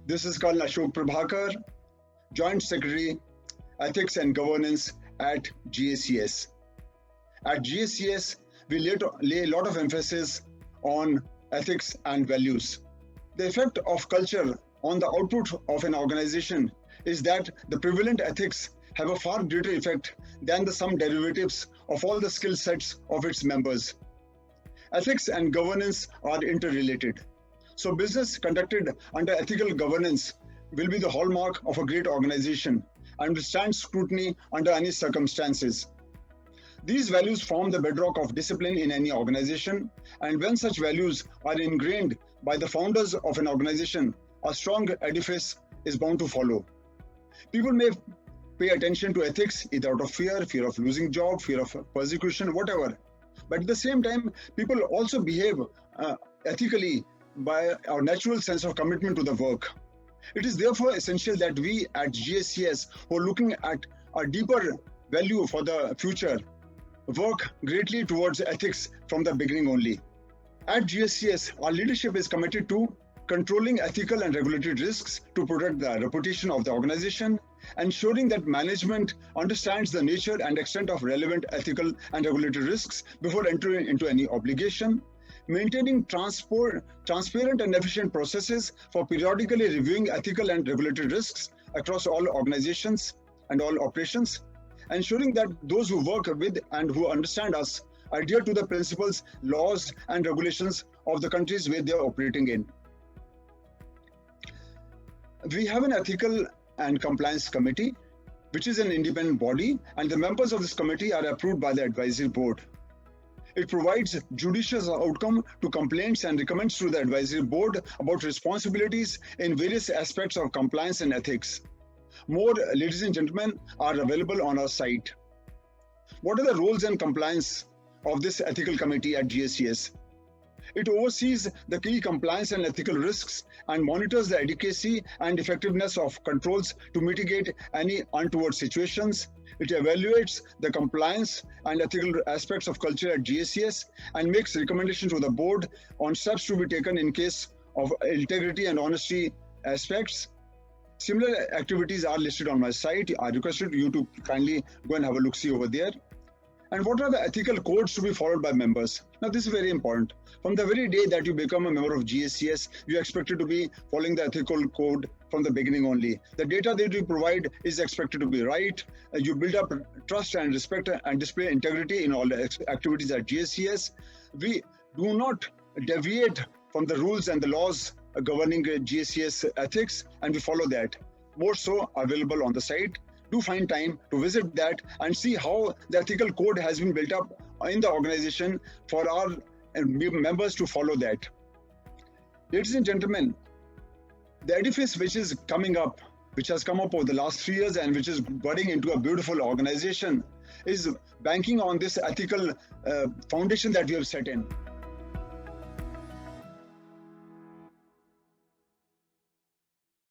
This is Karl Ashok Prabhakar, Joint Secretary, Ethics and Governance at GSES. At GSES, we lay a lot of emphasis on ethics and values. The effect of culture on the output of an organization is that the prevalent ethics have a far greater effect than the sum derivatives of all the skill sets of its members. Ethics and governance are interrelated. So business conducted under ethical governance will be the hallmark of a great organization and withstand scrutiny under any circumstances. These values form the bedrock of discipline in any organization, and when such values are ingrained by the founders of an organization, a strong edifice is bound to follow. People may pay attention to ethics either out of fear of losing job, fear of persecution, whatever. But at the same time, people also behave ethically by our natural sense of commitment to the work. It is therefore essential that we at GSES, who are looking at a deeper value for the future, work greatly towards ethics from the beginning only. At GSES, our leadership is committed to controlling ethical and regulatory risks to protect the reputation of the organization, ensuring that management understands the nature and extent of relevant ethical and regulatory risks before entering into any obligation, maintaining transparent and efficient processes for periodically reviewing ethical and regulatory risks across all organizations and all operations, ensuring that those who work with and who understand us adhere to the principles, laws, and regulations of the countries where they are operating in. We have an ethical and compliance committee, which is an independent body, and the members of this committee are approved by the advisory board. It provides judicious outcome to complaints and recommends to the advisory board about responsibilities in various aspects of compliance and ethics. More, ladies and gentlemen, are available on our site. What are the roles and compliance of this ethical committee at GSES? It oversees the key compliance and ethical risks and monitors the adequacy and effectiveness of controls to mitigate any untoward situations. It evaluates the compliance and ethical aspects of culture at GSES and makes recommendations to the board on steps to be taken in case of integrity and honesty aspects. Similar activities are listed on my site. I requested you to kindly go and have a look-see over there. And what are the ethical codes to be followed by members? Now, this is very important. From the very day that you become a member of GSES, you are expected to be following the ethical code from the beginning only. The data that you provide is expected to be right. You build up trust and respect and display integrity in all the activities at GSES. We do not deviate from the rules and the laws governing GSES ethics, and we follow that. More so available on the site. Do find time to visit that and see how the ethical code has been built up in the organization for our members to follow that. Ladies and gentlemen, the edifice which is coming up, which has come up over the last 3 years and which is budding into a beautiful organization, is banking on this ethical foundation that we have set in.